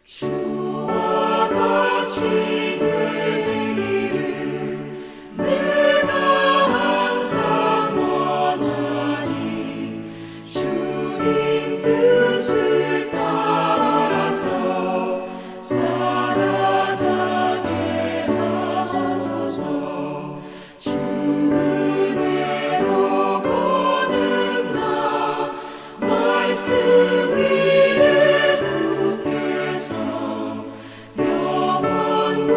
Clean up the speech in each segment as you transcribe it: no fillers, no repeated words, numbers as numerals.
주와 같이 되기를 내가 항상 원하니 주님 뜻을 따라서 살아가게 하소서. 주 은혜로 거듭나 말씀 위에 굳게서 영원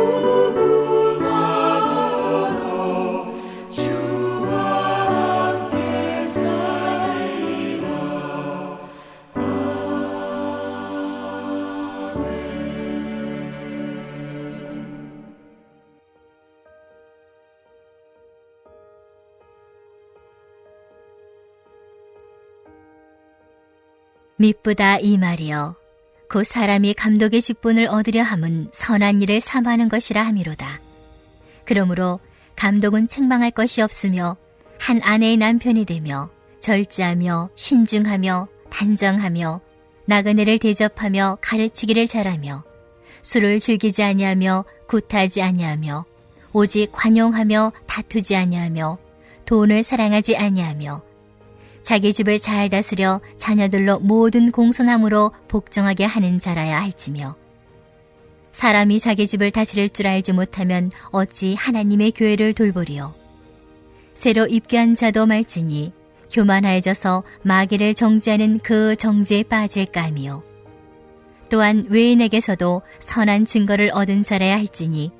무궁하도록 주와 함께 살리라. 미쁘다 이 말이여 곧 사람이 감독의 직분을 얻으려 함은 선한 일을 삼하는 것이라 함이로다. 그러므로 감독은 책망할 것이 없으며 한 아내의 남편이 되며 절제하며 신중하며 단정하며 나그네를 대접하며 가르치기를 잘하며 술을 즐기지 아니하며 굿하지 아니하며 오직 관용하며 다투지 아니하며 돈을 사랑하지 아니하며 자기 집을 잘 다스려 자녀들로 모든 공손함으로 복종하게 하는 자라야 할지며 사람이 자기 집을 다스릴 줄 알지 못하면 어찌 하나님의 교회를 돌보리요. 새로 입교한 자도 말지니 교만하여져서 마귀를 정죄하는 그 정죄에 빠질까 하며 또한 외인에게서도 선한 증거를 얻은 자라야 할지니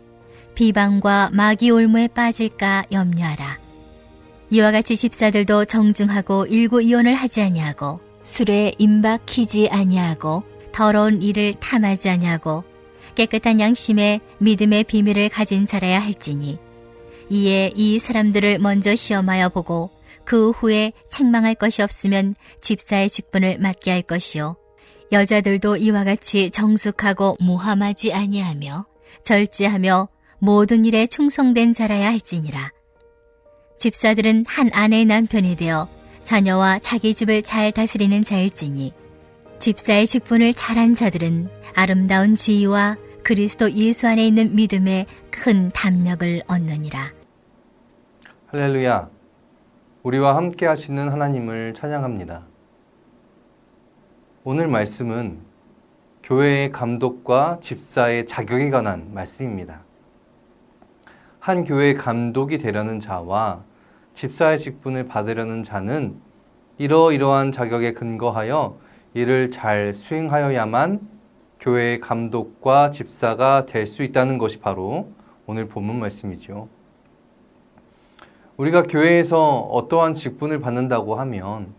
비방과 마귀 올무에 빠질까 염려하라. 이와 같이 집사들도 정중하고 일구이혼을 하지 아니하고 술에 임박히지 아니하고 더러운 일을 탐하지 아니하고 깨끗한 양심에 믿음의 비밀을 가진 자라야 할지니 이에 이 사람들을 먼저 시험하여 보고 그 후에 책망할 것이 없으면 집사의 직분을 맡게 할 것이요 여자들도 이와 같이 정숙하고 모함하지 아니하며 절제하며 모든 일에 충성된 자라야 할지니라. 집사들은 한 아내의 남편이 되어 자녀와 자기 집을 잘 다스리는 자일지니 집사의 직분을 잘한 자들은 아름다운 지위와 그리스도 예수 안에 있는 믿음에 큰 담력을 얻느니라. 할렐루야. 우리와 함께 하시는 하나님을 찬양합니다. 오늘 말씀은 교회의 감독과 집사의 자격에 관한 말씀입니다. 한 교회의 감독이 되려는 자와 집사의 직분을 받으려는 자는 이러이러한 자격에 근거하여 이를 잘 수행하여야만 교회의 감독과 집사가 될 수 있다는 것이 바로 오늘 본문 말씀이죠. 우리가 교회에서 어떠한 직분을 받는다고 하면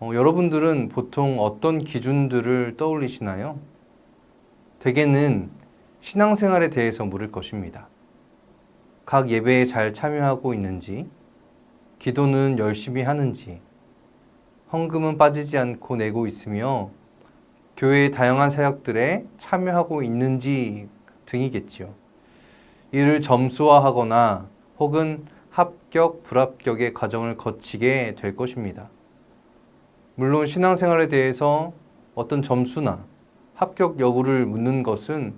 여러분들은 보통 어떤 기준들을 떠올리시나요? 대개는 신앙생활에 대해서 물을 것입니다. 각 예배에 잘 참여하고 있는지, 기도는 열심히 하는지, 헌금은 빠지지 않고 내고 있으며 교회의 다양한 사역들에 참여하고 있는지 등이겠지요. 이를 점수화하거나 혹은 합격, 불합격의 과정을 거치게 될 것입니다. 물론 신앙생활에 대해서 어떤 점수나 합격 여부를 묻는 것은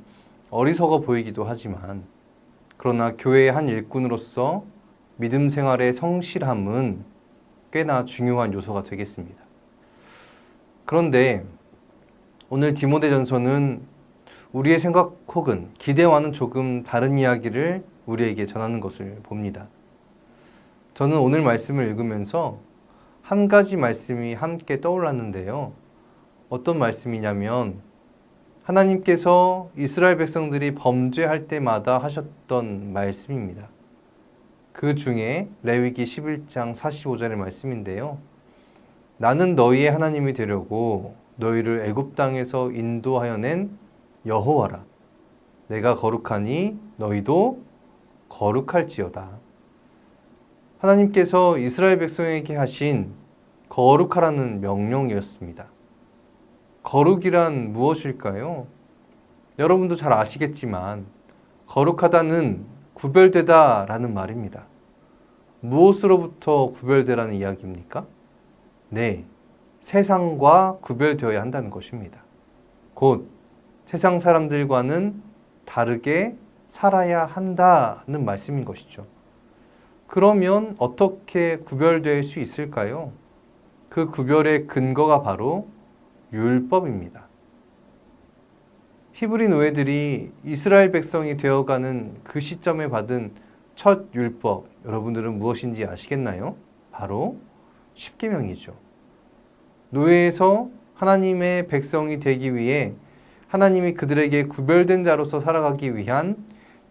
어리석어 보이기도 하지만 그러나 교회의 한 일꾼으로서 믿음 생활의 성실함은 꽤나 중요한 요소가 되겠습니다. 그런데 오늘 디모데전서는 우리의 생각 혹은 기대와는 조금 다른 이야기를 우리에게 전하는 것을 봅니다. 저는 오늘 말씀을 읽으면서 한 가지 말씀이 함께 떠올랐는데요. 어떤 말씀이냐면 하나님께서 이스라엘 백성들이 범죄할 때마다 하셨던 말씀입니다. 그 중에 레위기 11장 45절의 말씀인데요. 나는 너희의 하나님이 되려고 너희를 애굽 땅에서 인도하여 낸 여호와라. 내가 거룩하니 너희도 거룩할지어다. 하나님께서 이스라엘 백성에게 하신 거룩하라는 명령이었습니다. 거룩이란 무엇일까요? 여러분도 잘 아시겠지만 거룩하다는 구별되다 라는 말입니다. 무엇으로부터 구별되라는 이야기입니까? 네, 세상과 구별되어야 한다는 것입니다. 곧 세상 사람들과는 다르게 살아야 한다는 말씀인 것이죠. 그러면 어떻게 구별될 수 있을까요? 그 구별의 근거가 바로 율법입니다. 히브리 노예들이 이스라엘 백성이 되어가는 그 시점에 받은 첫 율법, 여러분들은 무엇인지 아시겠나요? 바로 십계명이죠. 노예에서 하나님의 백성이 되기 위해 하나님이 그들에게 구별된 자로서 살아가기 위한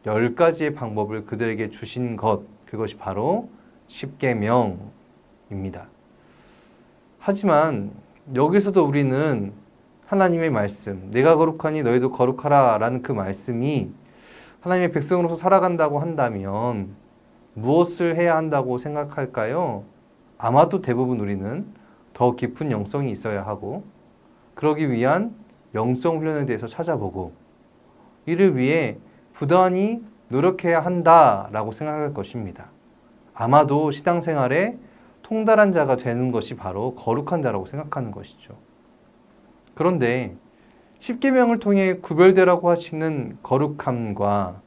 10가지의 방법을 그들에게 주신 것, 그것이 바로 십계명입니다. 하지만 여기서도 우리는 하나님의 말씀, 내가 거룩하니 너희도 거룩하라 라는 그 말씀이 하나님의 백성으로서 살아간다고 한다면 무엇을 해야 한다고 생각할까요? 아마도 대부분 우리는 더 깊은 영성이 있어야 하고 그러기 위한 영성 훈련에 대해서 찾아보고 이를 위해 부단히 노력해야 한다라고 생각할 것입니다. 아마도 신앙생활에 통달한 자가 되는 것이 바로 거룩한 자라고 생각하는 것이죠. 그런데 십계명을 통해 구별되라고 하시는 거룩함과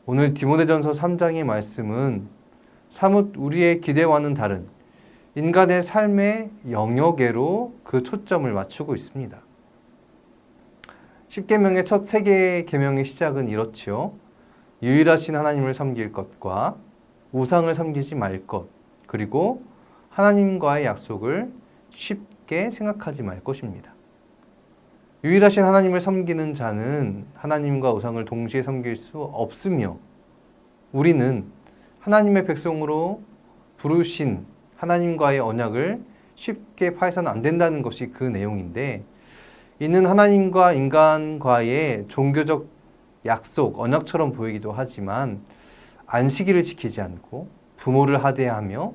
오늘 디모데전서 3장의 말씀은 사뭇 우리의 기대와는 다른 인간의 삶의 영역에로 그 초점을 맞추고 있습니다. 십계명의 첫 세 개의 계명의 시작은 이렇지요. 유일하신 하나님을 섬길 것과 우상을 섬기지 말 것, 그리고 하나님과의 약속을 쉽게 생각하지 말 것입니다. 유일하신 하나님을 섬기는 자는 하나님과 우상을 동시에 섬길 수 없으며 우리는 하나님의 백성으로 부르신 하나님과의 언약을 쉽게 파해서는 안 된다는 것이 그 내용인데 이는 하나님과 인간과의 종교적 약속, 언약처럼 보이기도 하지만 안식일을 지키지 않고 부모를 하대하며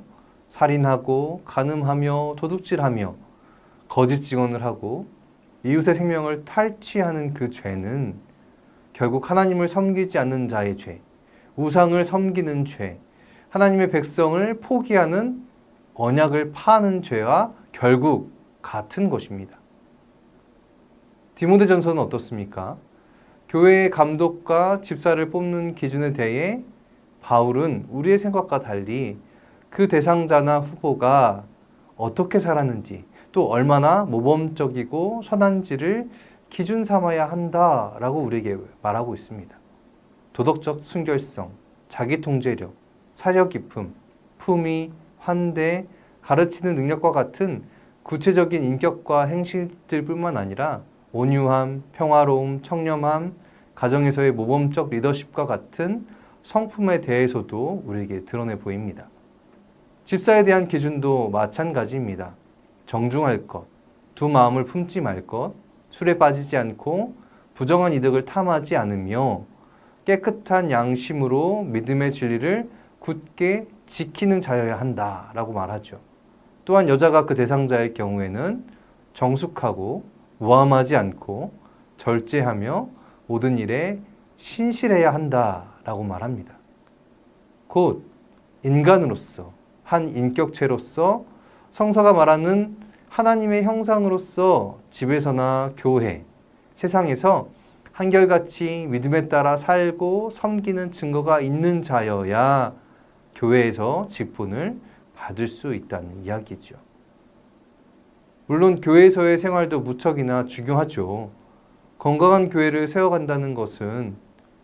살인하고 간음하며 도둑질하며 거짓 증언을 하고 이웃의 생명을 탈취하는 그 죄는 결국 하나님을 섬기지 않는 자의 죄, 우상을 섬기는 죄, 하나님의 백성을 포기하는 언약을 파하는 죄와 결국 같은 것입니다. 디모데전서는 어떻습니까? 교회의 감독과 집사를 뽑는 기준에 대해 바울은 우리의 생각과 달리 그 대상자나 후보가 어떻게 살았는지 또 얼마나 모범적이고 선한지를 기준 삼아야 한다라고 우리에게 말하고 있습니다. 도덕적 순결성, 자기통제력, 사려 깊음, 품위, 환대, 가르치는 능력과 같은 구체적인 인격과 행실들뿐만 아니라 온유함, 평화로움, 청렴함, 가정에서의 모범적 리더십과 같은 성품에 대해서도 우리에게 드러내 보입니다. 집사에 대한 기준도 마찬가지입니다. 정중할 것, 두 마음을 품지 말 것, 술에 빠지지 않고 부정한 이득을 탐하지 않으며 깨끗한 양심으로 믿음의 진리를 굳게 지키는 자여야 한다라고 말하죠. 또한 여자가 그 대상자의 경우에는 정숙하고 모함하지 않고 절제하며 모든 일에 신실해야 한다라고 말합니다. 곧 인간으로서 한 인격체로서 성서가 말하는 하나님의 형상으로서 집에서나 교회, 세상에서 한결같이 믿음에 따라 살고 섬기는 증거가 있는 자여야 교회에서 직분을 받을 수 있다는 이야기죠. 물론 교회에서의 생활도 무척이나 중요하죠. 건강한 교회를 세워간다는 것은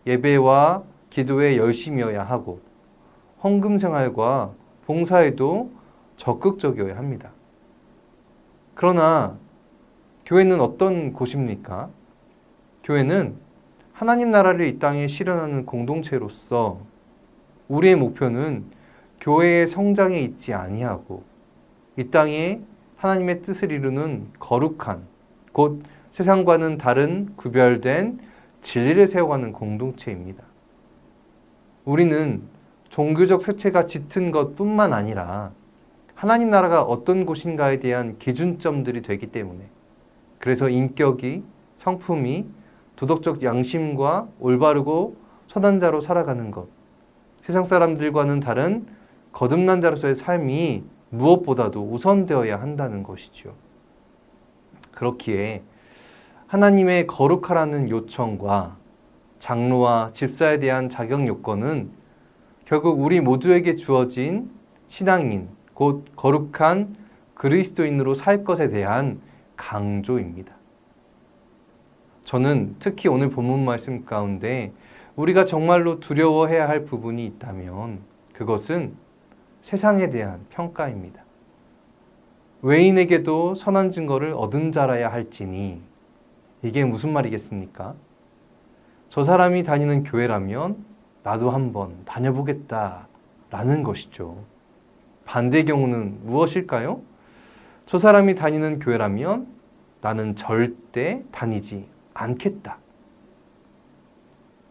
예배와 기도에 열심이어야 하고 헌금 생활과 봉사에도 적극적이어야 합니다. 그러나 교회는 어떤 곳입니까? 교회는 하나님 나라를 이 땅에 실현하는 공동체로서 우리의 목표는 교회의 성장에 있지 아니하고 이 땅에 하나님의 뜻을 이루는 거룩한 곧 세상과는 다른 구별된 진리를 세워가는 공동체입니다. 우리는 종교적 색채가 짙은 것뿐만 아니라 하나님 나라가 어떤 곳인가에 대한 기준점들이 되기 때문에 그래서 인격이, 성품이, 도덕적 양심과 올바르고 선한 자로 살아가는 것, 세상 사람들과는 다른 거듭난 자로서의 삶이 무엇보다도 우선되어야 한다는 것이죠. 그렇기에 하나님의 거룩하라는 요청과 장로와 집사에 대한 자격 요건은 결국 우리 모두에게 주어진 신앙인, 곧 거룩한 그리스도인으로 살 것에 대한 강조입니다. 저는 특히 오늘 본문 말씀 가운데 우리가 정말로 두려워해야 할 부분이 있다면 그것은 세상에 대한 평가입니다. 외인에게도 선한 증거를 얻은 자라야 할지니, 이게 무슨 말이겠습니까? 저 사람이 다니는 교회라면 나도 한번 다녀보겠다 라는 것이죠. 반대의 경우는 무엇일까요? 저 사람이 다니는 교회라면 나는 절대 다니지 않겠다.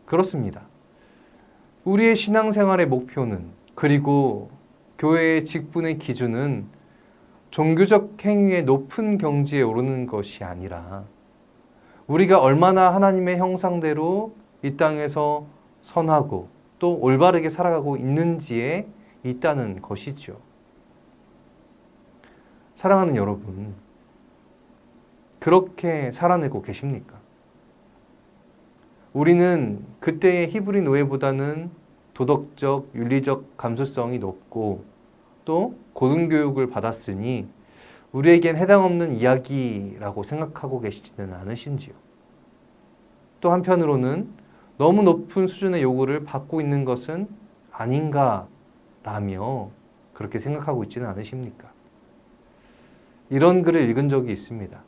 그렇습니다. 우리의 신앙생활의 목표는, 그리고 교회의 직분의 기준은 종교적 행위의 높은 경지에 오르는 것이 아니라 우리가 얼마나 하나님의 형상대로 이 땅에서 선하고 또 올바르게 살아가고 있는지에 있다는 것이죠. 사랑하는 여러분, 그렇게 살아내고 계십니까? 우리는 그때의 히브리 노예보다는 도덕적, 윤리적 감수성이 높고 또 고등교육을 받았으니 우리에겐 해당 없는 이야기라고 생각하고 계시지는 않으신지요? 또 한편으로는 너무 높은 수준의 요구를 받고 있는 것은 아닌가라며 그렇게 생각하고 있지는 않으십니까? 이런 글을 읽은 적이 있습니다.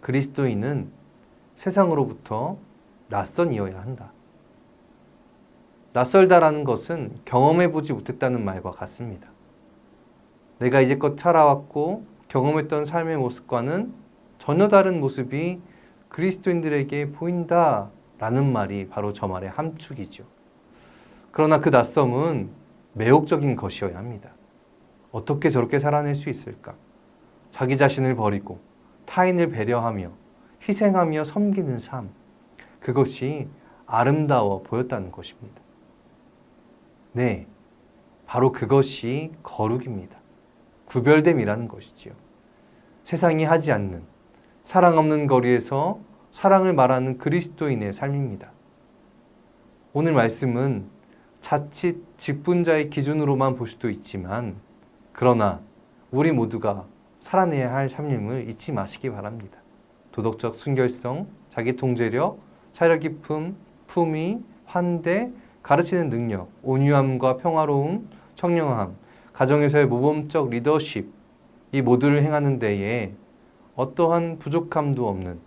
그리스도인은 세상으로부터 낯선이어야 한다. 낯설다라는 것은 경험해보지 못했다는 말과 같습니다. 내가 이제껏 살아왔고 경험했던 삶의 모습과는 전혀 다른 모습이 그리스도인들에게 보인다라는 말이 바로 저 말의 함축이죠. 그러나 그 낯섦은 매혹적인 것이어야 합니다. 어떻게 저렇게 살아낼 수 있을까? 자기 자신을 버리고 타인을 배려하며 희생하며 섬기는 삶, 그것이 아름다워 보였다는 것입니다. 네, 바로 그것이 거룩입니다. 구별됨이라는 것이지요. 세상이 하지 않는, 사랑 없는 거리에서 사랑을 말하는 그리스도인의 삶입니다. 오늘 말씀은 자칫 직분자의 기준으로만 볼 수도 있지만, 그러나 우리 모두가 살아내야 할 삶임을 잊지 마시기 바랍니다. 도덕적 순결성, 자기 통제력, 사려 깊음, 품위, 환대, 가르치는 능력, 온유함과 평화로움, 청량함, 가정에서의 모범적 리더십, 이 모두를 행하는 데에 어떠한 부족함도 없는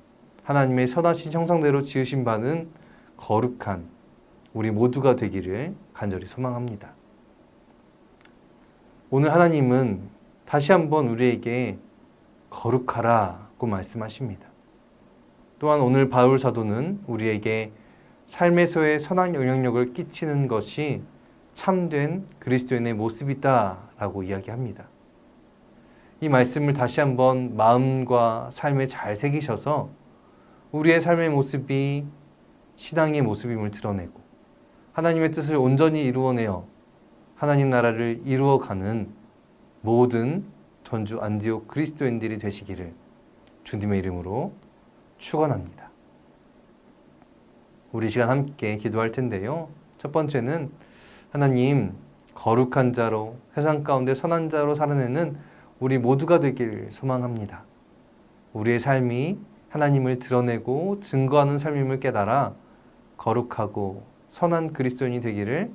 하나님의 선하신 형상대로 지으신 바는 거룩한 우리 모두가 되기를 간절히 소망합니다. 오늘 하나님은 다시 한번 우리에게 거룩하라고 말씀하십니다. 또한 오늘 바울 사도는 우리에게 삶에서의 선한 영향력을 끼치는 것이 참된 그리스도인의 모습이다 라고 이야기합니다. 이 말씀을 다시 한번 마음과 삶에 잘 새기셔서 우리의 삶의 모습이 신앙의 모습임을 드러내고 하나님의 뜻을 온전히 이루어내어 하나님 나라를 이루어가는 모든 전주 안디옥 그리스도인들이 되시기를 주님의 이름으로 축원합니다. 우리 시간 함께 기도할 텐데요. 첫 번째는 하나님, 거룩한 자로 세상 가운데 선한 자로 살아내는 우리 모두가 되길 소망합니다. 우리의 삶이 하나님을 드러내고 증거하는 삶임을 깨달아 거룩하고 선한 그리스도인이 되기를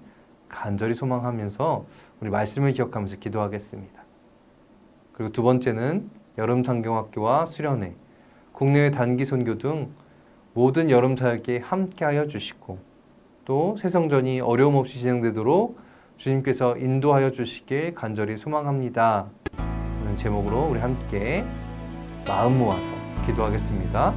간절히 소망하면서 우리 말씀을 기억하면서 기도하겠습니다. 그리고 두 번째는 여름 상경학교와 수련회, 국내외 단기 선교 등 모든 여름 사역에 함께하여 주시고 또 새성전이 어려움 없이 진행되도록 주님께서 인도하여 주시길 간절히 소망합니다. 이런 제목으로 우리 함께 마음 모아서 기도하겠습니다.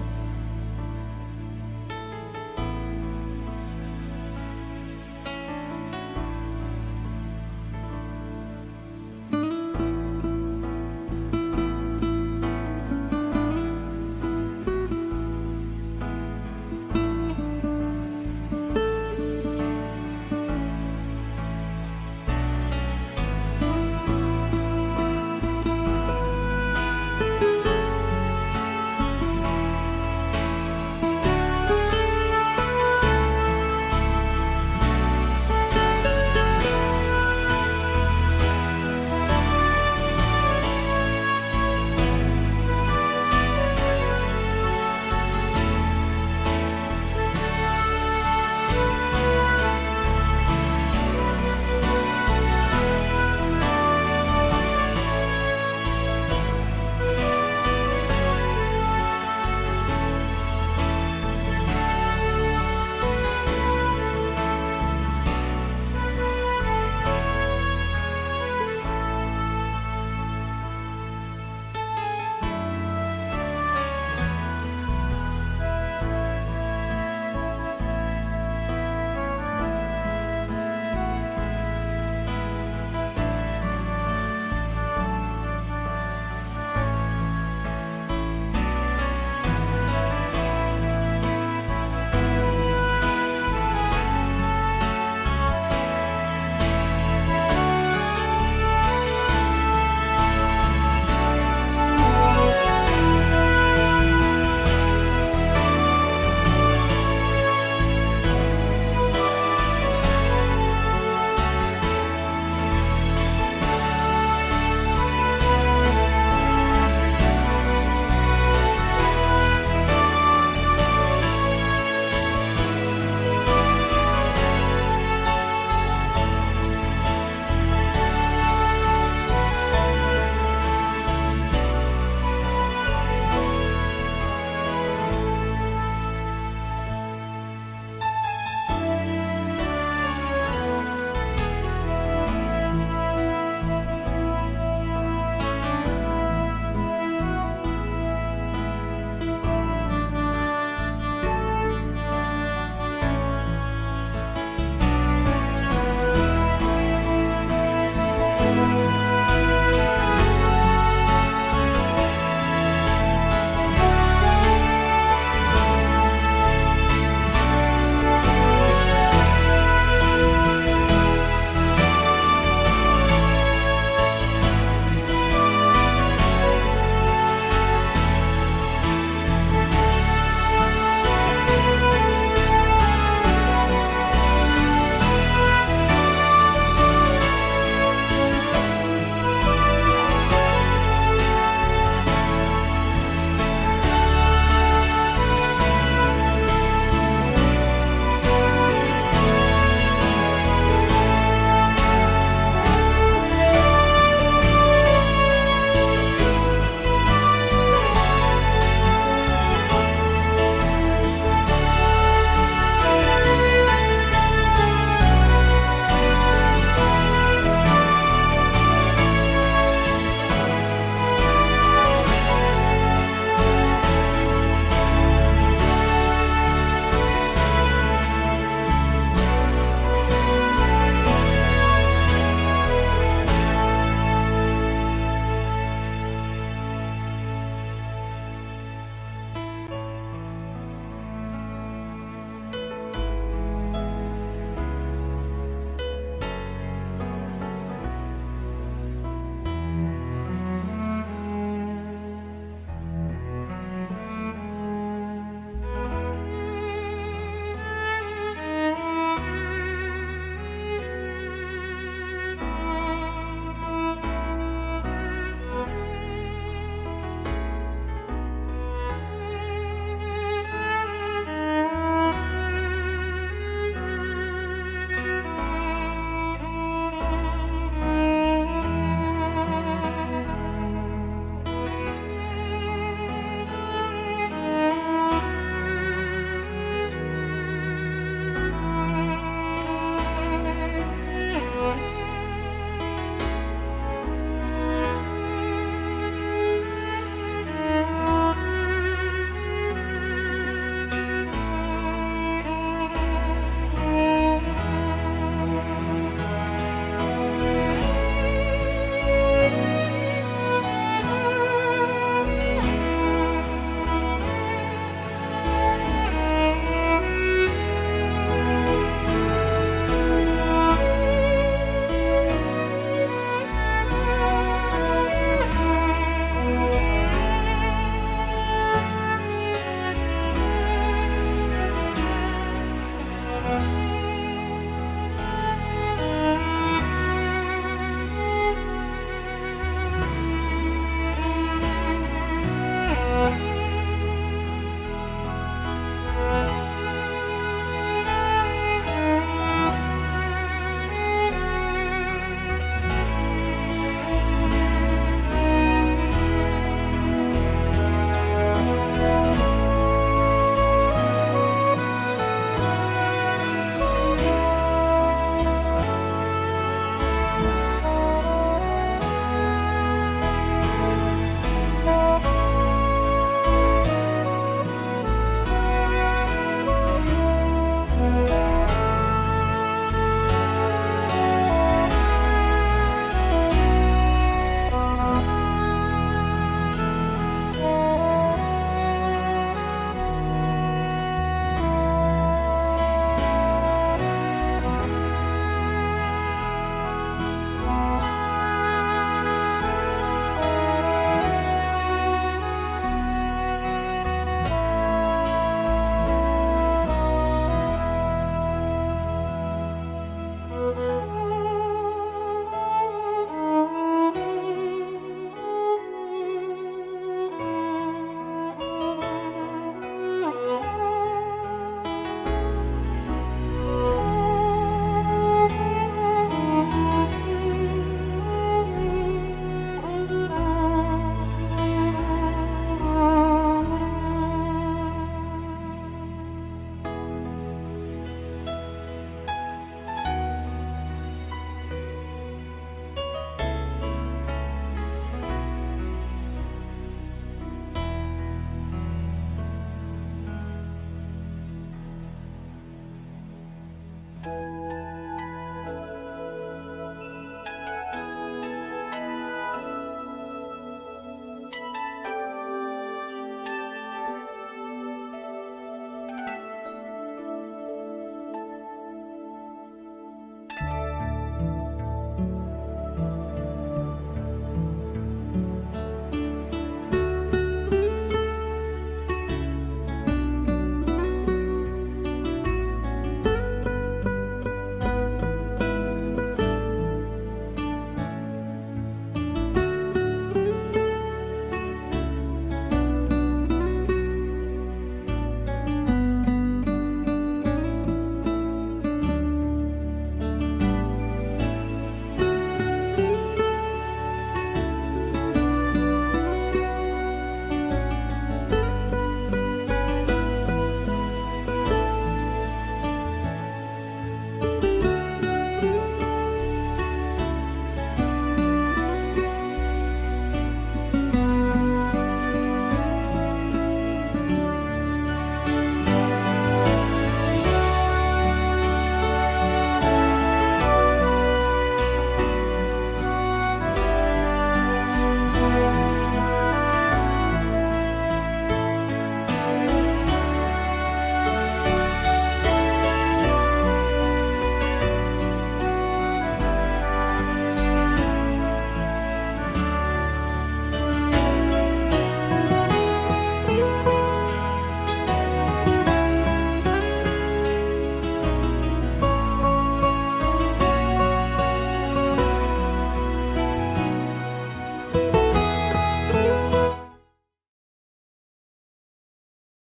주